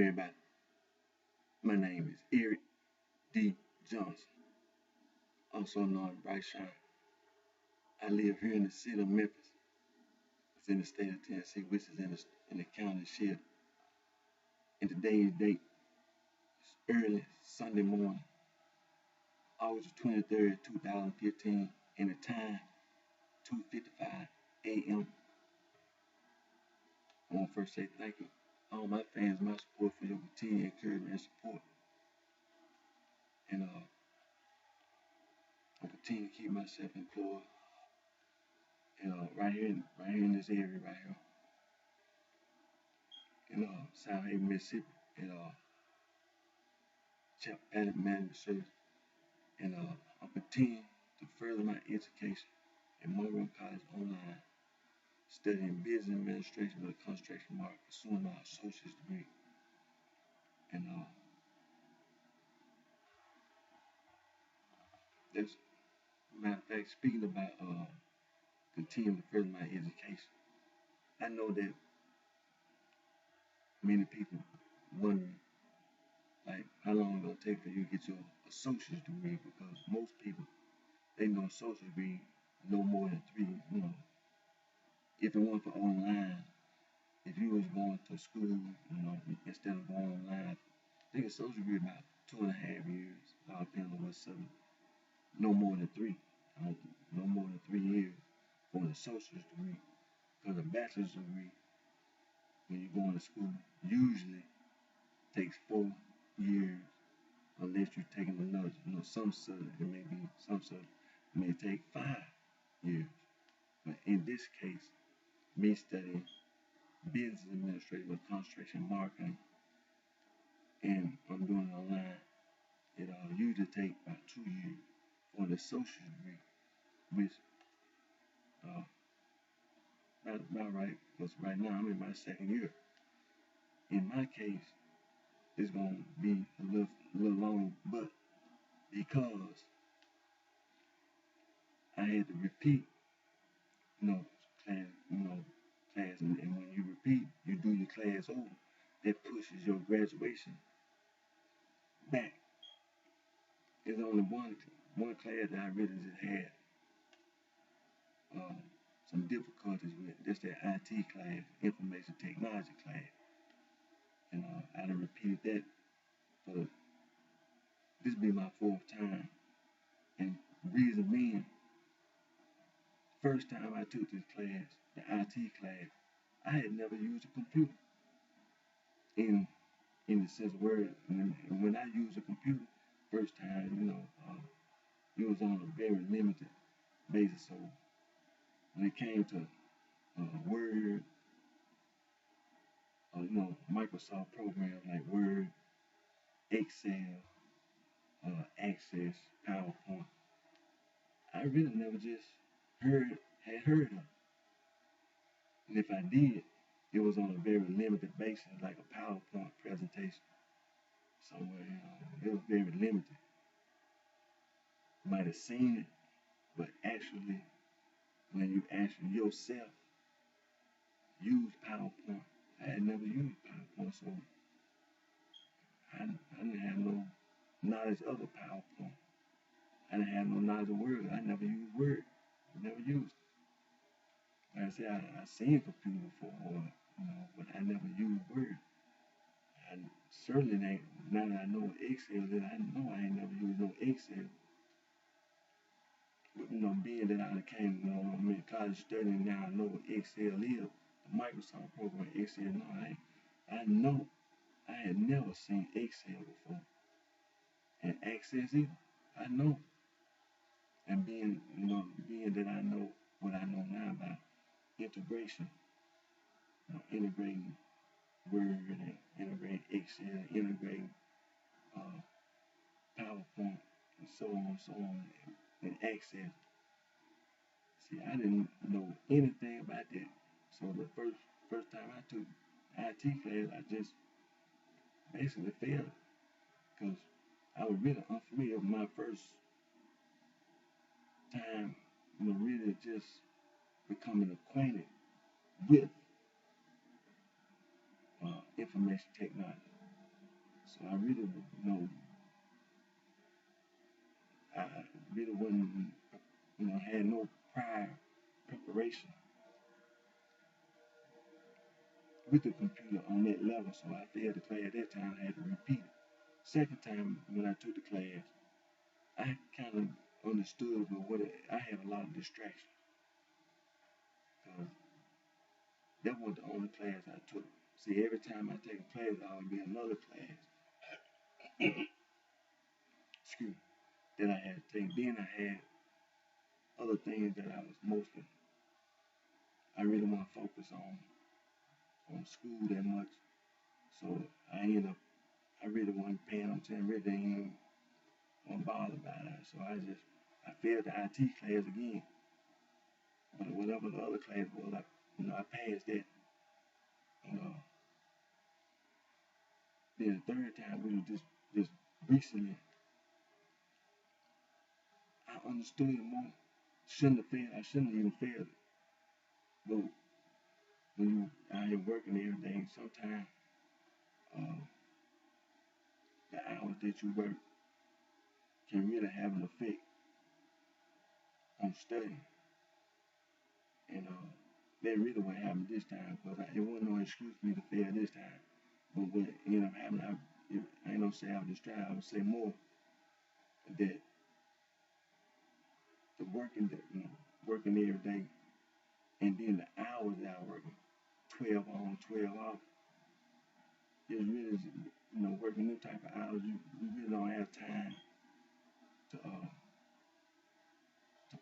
everybody. My name is Eric D. Johnson, also known as BrightShine. I live here in the city of Memphis. It's in the state of Tennessee, which is in the county of Sheridan. And today's date is early Sunday morning, August 23rd, 2015, and the time 2:55 a.m. I want to first say thank you, all my fans, my support for your continued encouragement and support. And I continue to keep myself employed. And right here in this area right here, in South Haven, Mississippi, at Chapel Paddock Management Service. And I'm continuing to further my education at Monroe College online, studying business administration with a concentration mark, pursuing my associate's degree. And that's, matter of fact, speaking about continuing to further my education, I know that many people wondering like how long it's gonna take for you to get your associate's degree, because most people, they know associate's degree no more than 3, if it weren't for online, if you was going to school, instead of going online, I think associate's degree about 2.5 years, all depending on what subject. No more than 3. No more than 3 years for an associate's degree. Because a bachelor's degree, when you're going to school, usually takes 4 years, unless you're taking another, some subject, some subject may take 5 years. But in this case, me studying business administration with concentration marketing, and I'm doing it online, it usually takes about 2 years for an associate's degree, which about right, because right now I'm in my 2nd year. In my case, it's gonna be a little long, but because I had to repeat, class, and when you repeat, you do your class over. That pushes your graduation back. There's only one class that I really just had some difficulties with. That's that IT class, information technology class, and I done repeated that for this be my 4th time. And reason being, first time I took this class, the IT class, I had never used a computer in the sense of word. And when I used a computer first time, it was on a very limited basis. So when it came to Word, Microsoft programs like Word, Excel, Access, PowerPoint, I really never just had heard of it. And if I did, it was on a very limited basis, like a PowerPoint presentation somewhere. It was very limited. You might have seen it, but actually, when you actually yourself use PowerPoint, I had never used PowerPoint, so I didn't have no knowledge of the PowerPoint. I didn't have no knowledge of Word. I never used Word. I never used it. Like I said, I seen a computer before, but I never used Word. I certainly ain't, now that I know what Excel is, I know I ain't never used no Excel. But, being that I came, I'm in college studying now, I know what Excel is, the Microsoft program, Excel. I know I had never seen Excel before. And Access either, I know. And being that I know what I know now about integration, integrating Word and integrating Excel, integrating PowerPoint, and so on, and Access. See, I didn't know anything about that. So the first time I took IT class, I just basically failed, because I was really unfamiliar with my first time, really just becoming acquainted with information technology. So I really, I really wasn't, had no prior preparation with the computer on that level. So I failed the class that time. I had to repeat it. Second time when I took the class, I kind of understood, but I had a lot of distractions because that wasn't the only class I took. See, every time I take a class, there would be another class, excuse me, that I had to take. Then I had other things that I really want to focus on school that much. So I really wasn't paying attention, really didn't even want to bother about it. So I failed the IT class again. But whatever the other class was, I passed that. You know, then the third time, we were just recently, I understood it more. Shouldn't have failed. I shouldn't have even failed it. But when you out here working and everything, sometimes uh, the hours that you work can really have an effect on studying. And that really what happened this time, because it wasn't no excuse for me to fail this time. But what ended up happening, I ain't gonna say I was distracted, I would say more that the working that working every day, and then the hours that I working, 12 on, 12 off, is really, working them type of hours, you really don't have time to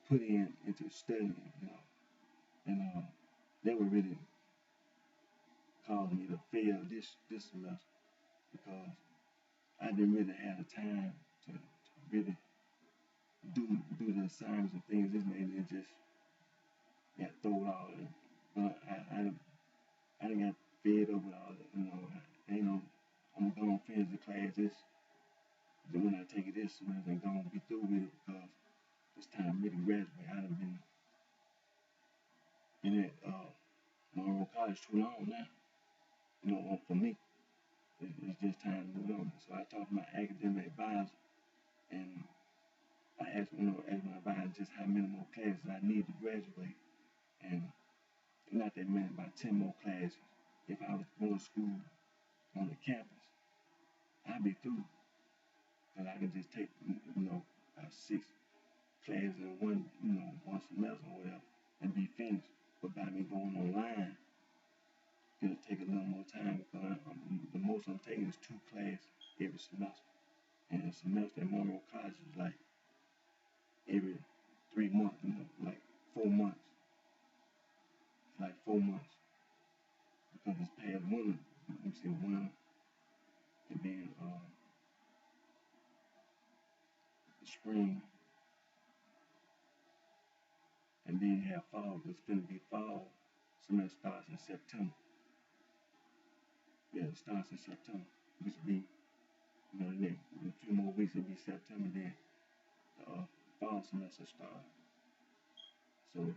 put into studying, and that would really cause me to fail this semester because I didn't really have the time to really do the assignments and things. This made it just got thrown all in. But I didn't got fed up with all that, I'm gonna finish the class when I take it this semester and gonna be through with it because it's time for me to graduate. I done been at Monroe College too long now. For me, it's just time to move on. So I talked to my academic advisor and I asked my advisor just how many more classes I need to graduate. And not that many, about 10 more classes. If I was going to school on the campus, I'd be through. But I can just take, about 6 classes in one semester or whatever and be finished. But by me going online, it'll take a little more time because the most I'm taking is 2 classes every semester. And a semester at Monroe College is like every 3 months, like 4 months. It's like 4 months because it's past winter. Let me see, winter, and then the spring, and then you have fall. It's gonna be fall. Semester starts in September. Yeah, it starts in September, which will be, in a few more weeks it'll be September. Then the fall semester starts. So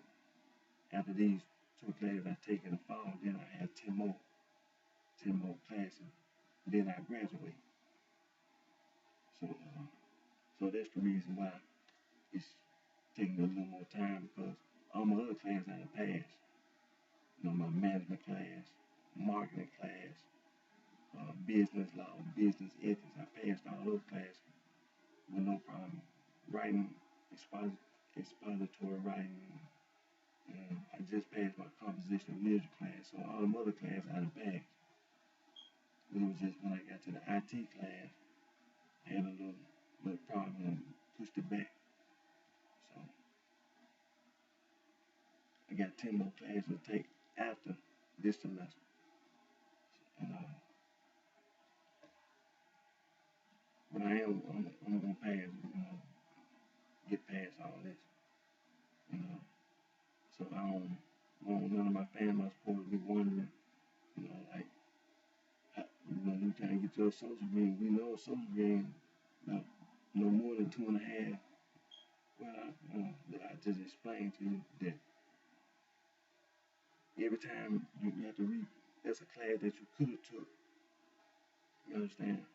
after these 2 classes I take in the fall, then I have 10 more classes. Then I graduate. So, so that's the reason why it's taking a little more time because all my other classes I done passed. My management class, marketing class, business law, business ethics. I passed all those classes with no problem. Writing, expository writing. I just passed my composition of literature class, so all them other classes I done passed. But it was just when I got to the IT class, I had a little problem and pushed it back. So I got 10 more classes to take after this semester. And but I'm gonna pass, get past all this. You know, so I don't want none of my family supposed to be wondering, like, you trying to get your social green. We know a social green, no more than 2.5. Well, I just explained to you that every time you have to read, that's a class that you could have took. You understand?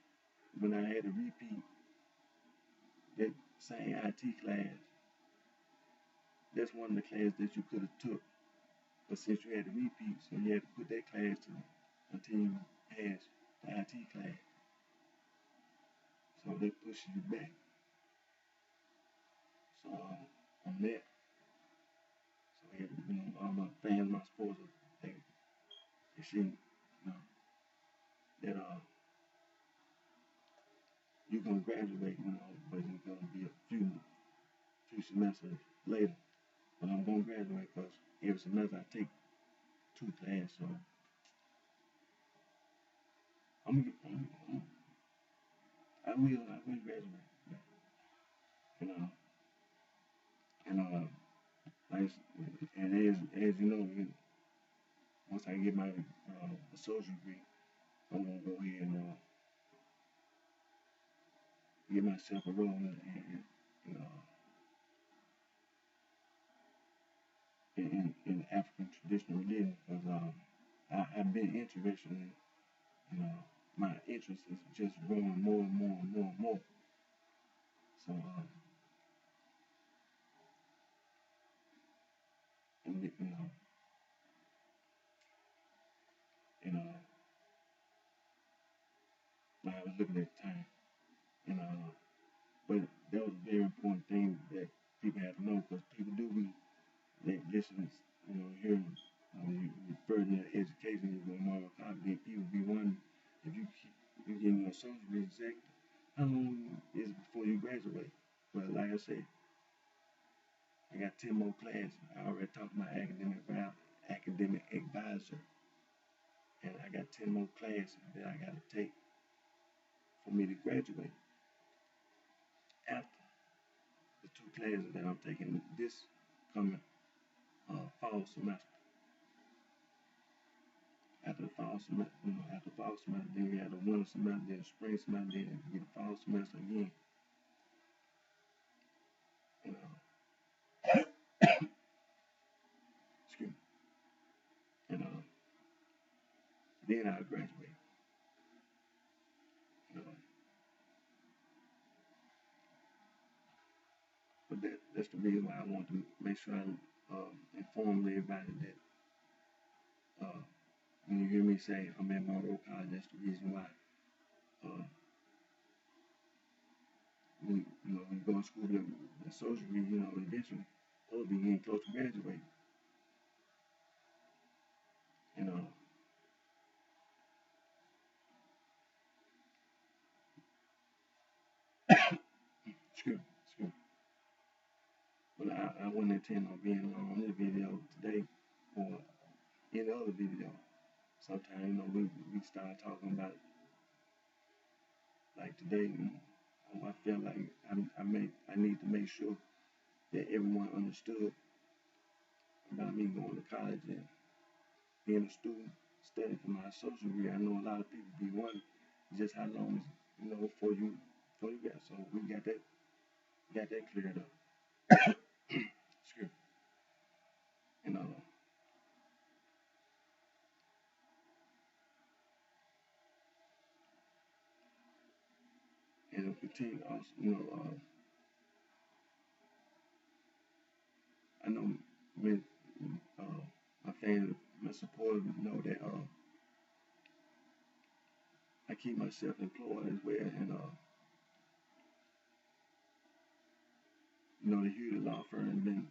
when I had to repeat that same IT class, that's one of the classes that you could have took. But since you had to repeat, so you had to put that class to until you passed the IT class. So that pushes you back. So on that, so yeah, all my fans, my supporters, they see, that you're gonna graduate, but it's gonna be a few semesters later. But I'm gonna graduate because every semester I take 2 classes, so I'm I will graduate. You know, and like, and as you know, once I get my associate degree, I'm gonna go ahead and get myself a role in African traditional religion because I've been interested in, you know, my interest is just growing more and more and more and more. So, and, and I was looking at the time, and but that was a very important thing that people have to know because people do be they listen, hear when you refer to education, you go moral copy, people be wondering if you getting your associate degree exactly how long is it before you graduate? Well, like I said, I got 10 more classes. I already talked to my academic advisor, and I got 10 more classes that I got to take for me to graduate. After the 2 classes that I'm taking this coming fall semester. After the fall semester, then we had the winter semester, then the spring semester, then we get the fall semester again. And excuse me. And then I graduate. You know, but that's the reason why I want to make sure I inform everybody that when you hear me say I'm at Monroe College, that's the reason why. Uh, when you go to school, the social degree, eventually, they'll be getting close to graduating. You know, excuse me. But I wouldn't intend on being on this video today or any other video. Sometimes, we start talking about like today. I feel like I need to make sure that everyone understood about me going to college and being a student, studying for my associate degree. I know a lot of people be wondering just how long before you got. So we got that cleared up. Excuse me. And and continue also, I know with uh, my family, my supporters know that I keep myself employed as well, and the Hewlett Law Firm has been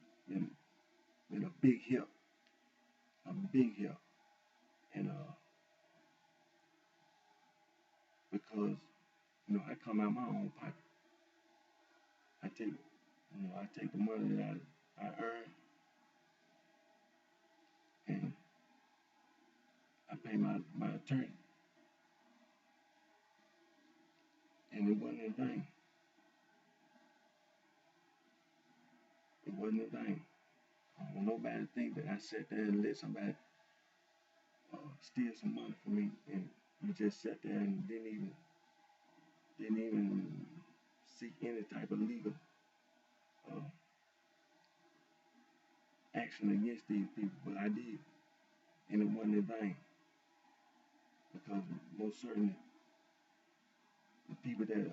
a big help, and because I come out my own pocket, I take the money that I earn, and I pay my attorney, and it wasn't a thing. It wasn't a thing. I don't want nobody to think that I sat there and let somebody steal some money from me, and you just sat there and didn't even seek any type of legal uh, action against these people, but I did, and it wasn't in vain because most certainly the people that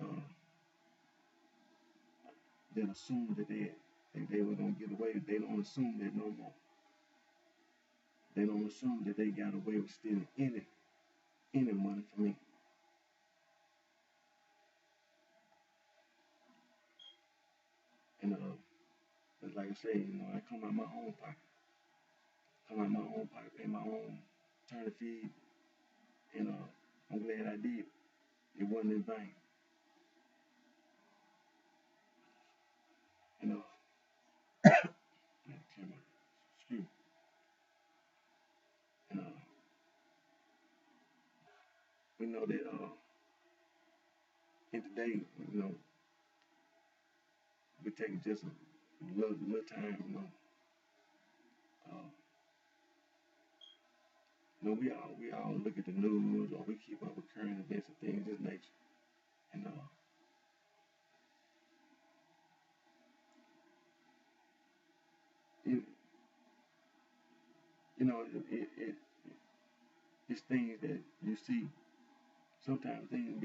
assume that they were gonna get away, they don't assume that no more. They don't assume that they got away with stealing any money from me. And but like I say, I come out my own pocket, pay my own attorney fee, and I'm glad I did. It wasn't in vain. And excuse me. And we know that in today, we take just a little time, uh, we all look at the news or we keep up with current events and things of this nature. And it, it's things that you see. Sometimes things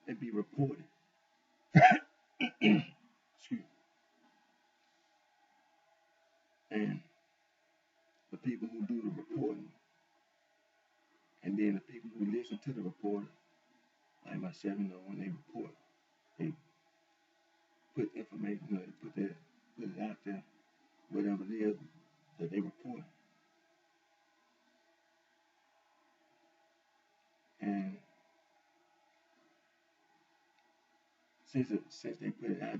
they be reported. Excuse me. And the people who do the reporting, and then the people who listen to the reporter, like myself, when they report, they put information, put it out there, whatever it is that they report. And since they put it out,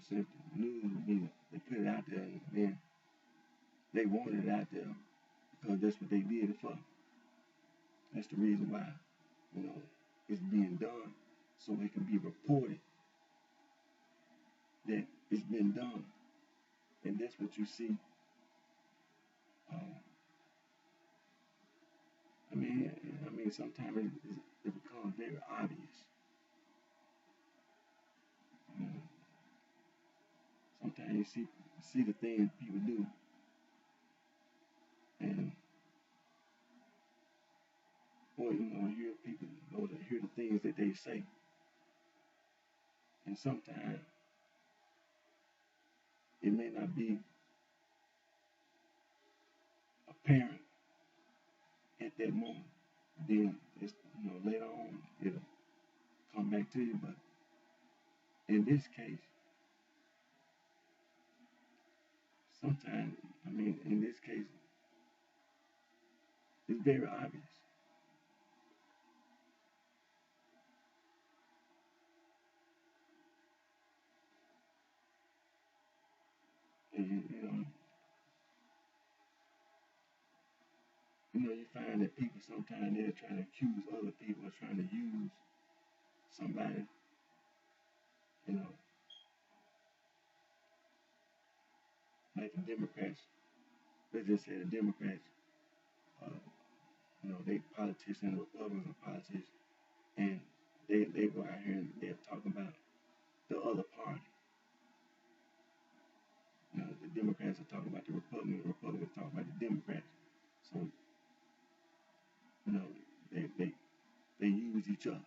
since the news media they put it out there, and then they wanted it out there because that's what they did it for. That's the reason why, it's being done, so it can be reported that it's been done. And that's what you see. Um, sometimes it becomes very obvious. You know, sometimes you see the things people do, and or hear people, or to hear the things that they say, and sometimes it may not be apparent at that moment. Then it's later on it'll come back to you. But in this case, sometimes in this case, it's very obvious. And you find that people sometimes they're trying to accuse other people or trying to use somebody, you know, like the Democrats. Let's just say the Democrats, uh, they politicians and Republicans are politicians, and they go out here and they're talking about the other party. The Democrats are talking about the Republicans talking about the Democrats. So, you know, they use each other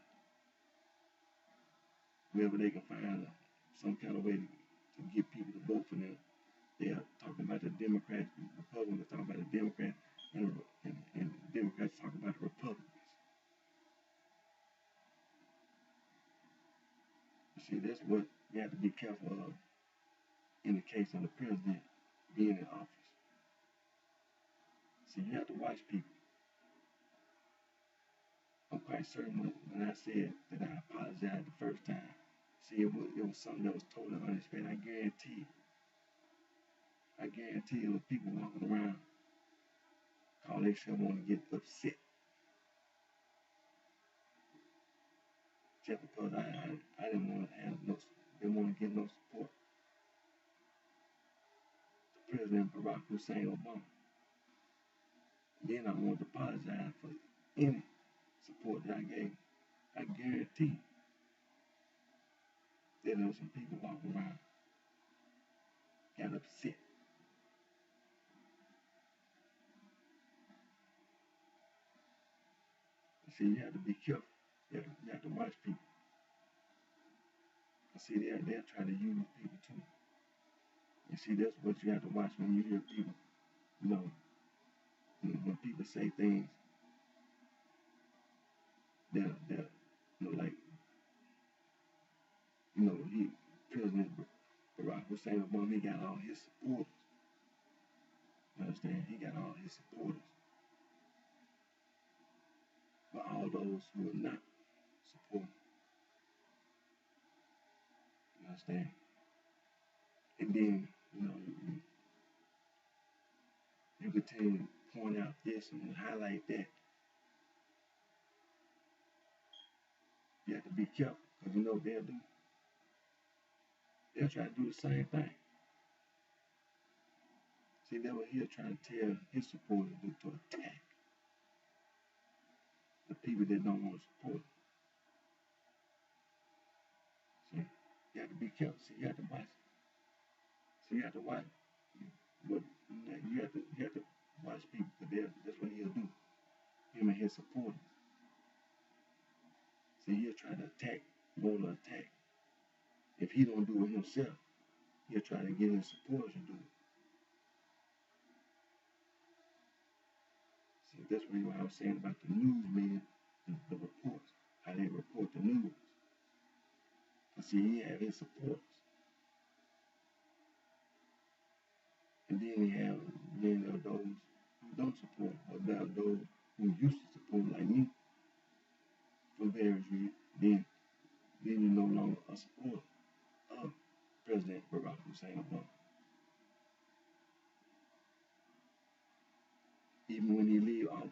wherever they can find some kind of way to get people to vote for them. They are talking about the Democrats, the Republicans are talking about the Democrats, and the Democrats talking about the Republicans. You see, that's what you have to be careful of in the case of the president being in office. See, you have to watch people. I'm quite certain when I said that I apologized the first time. See, it was something that was totally unexpected. I guarantee you, the people walking around call themselves want to get upset just because I didn't want to have didn't want to get no support to President Barack Hussein Obama. Then I wanted to apologize for any support that I gave. I guarantee that there were some people walking around got upset. See, you have to be careful. You have to watch people. See, they're trying to use people too. You see, that's what you have to watch when you hear people. You know, when people say things that like, he President Barack Hussein Obama, he got all his supporters. You understand? He got all his supporters. But all those who are not supporting, you understand? And then, you continue to point out this and highlight that. You have to be careful, because they'll try to do the same thing. See, they were here trying to tell his supporters to attack the people that don't want to support him. See, you have to be careful. See, you have to watch. See, you have to watch. But you have to watch people, because that's what he'll do. Him and his supporters. See, he'll try to attack, want to attack. If he don't do it himself, he'll try to get his supporters to do it. See, that's what I was saying about the news media, the reports, how they report the news. See, he have his supporters. And then there are those who don't support, or there are those who used to support, like me, for various reasons. Then you're no longer a supporter of President Barack Hussein Obama. Even when he leave office.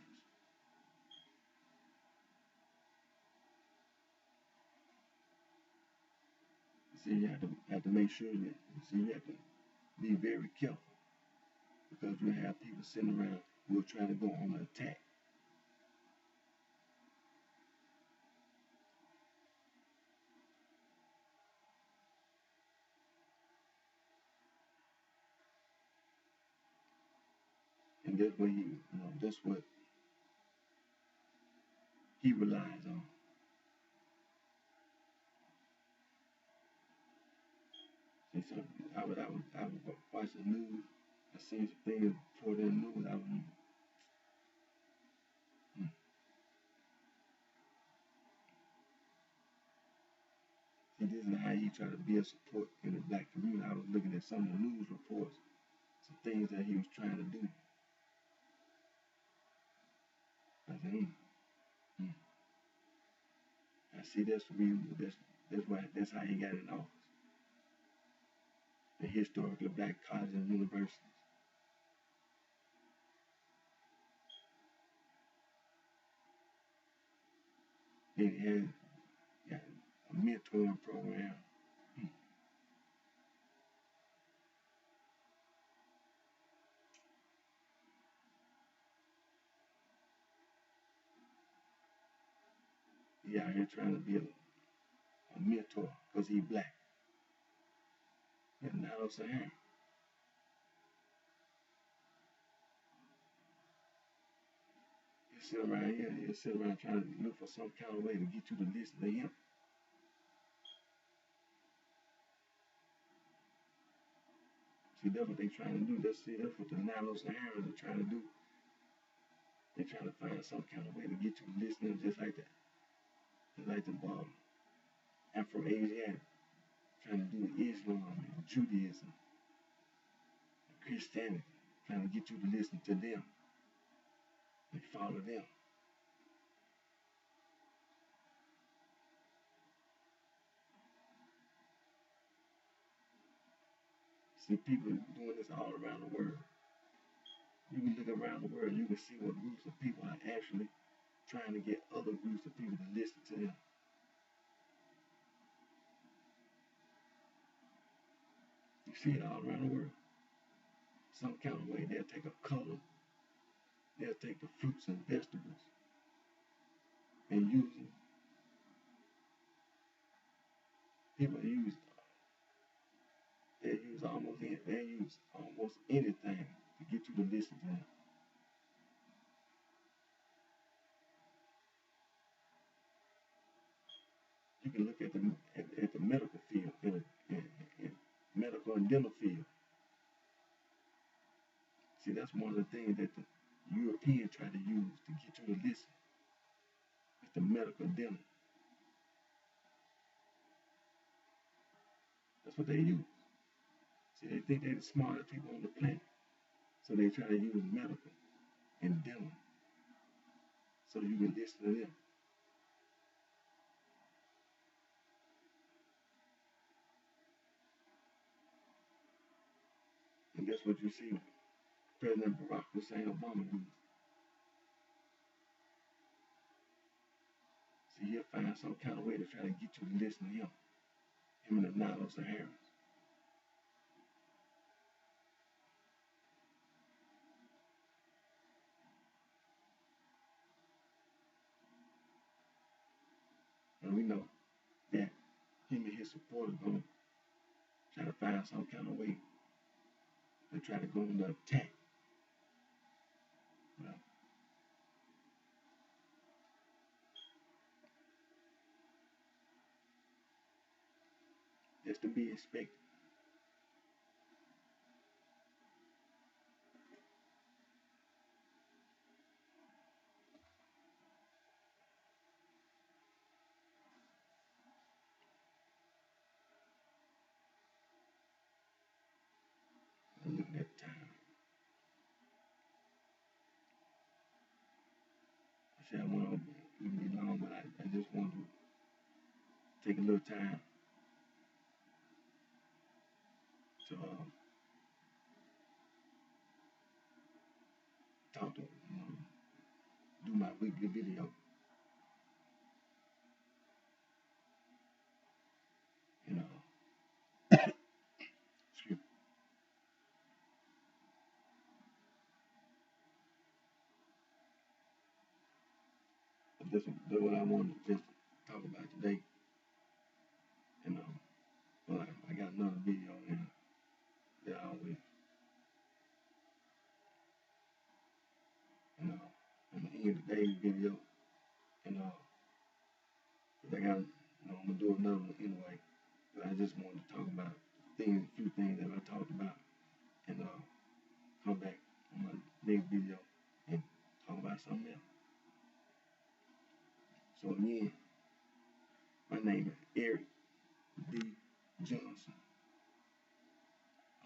See, you have to make sure that, you have to be very careful, because you have people sitting around who are trying to go on an attack. And that's what he relies on. See, so I was watching the news. I seen some things before the news. See, this is how he tried to build support in the black community. I was looking at some of the news reports, some things that he was trying to do. I said, I see that's the reason. That's how he got in office. The historically black colleges and universities. Then he had a mentoring program. He out here trying to be a mentor, because he black. And now I'm saying, he'll sit around trying to look for some kind of way to get you to listen to him. See, that's what they trying to do. That's what the Nano-Saharans are trying to do. They're trying to find some kind of way to get you to listen, just like that. Just like the Afro-Asiatic, trying to do Islam and Judaism and Christianity, trying to get you to listen to them and follow them. See, people doing this all around the world. You can look around the world, you can see what groups of people are actually trying to get other groups of people to listen to them. You see it all around the world. Some kind of way, they'll take a color, they'll take the fruits and vegetables and use them. People they use almost anything to get you to listen to them. You can look at the medical field, in medical and dental field. See, that's one of the things that the Europeans try to use to get you to listen. It's the medical dental. That's what they use. See, they think they're the smartest people on the planet. So they try to use medical and dental so you can listen to them. And that's what you see President Barack Hussein Obama do. See, he'll find some kind of way to try to get you to listen to him. Him and the Nilo Saharans. And we know that him and his supporters gonna try to find some kind of way to try to go on the attack. Well, that's to be expected. And look at that time. I said I went on be long, but I just wanted to take a little time to talk to, do my weekly video. You know, excuse me. But that's what I wanted to just talk about today. And well, I got another video in that I always, you know, I'm gonna end today's video. And 'cause I got, I'm gonna do another one anyway. But I just wanted to talk about things, a few things that I talked about, and come back on my next video and talk about something else. So again, my name is Eric D. Johnson,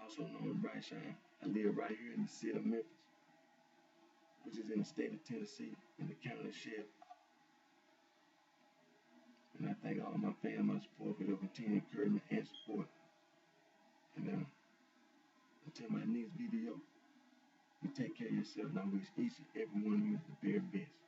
also known as BrightShine. I live right here in the city of Memphis, which is in the state of Tennessee, in the county of Shelby. And I thank all my family, my support for their continued encouragement and support. And until my next video, you take care of yourself, and I wish each and every one of you the very best.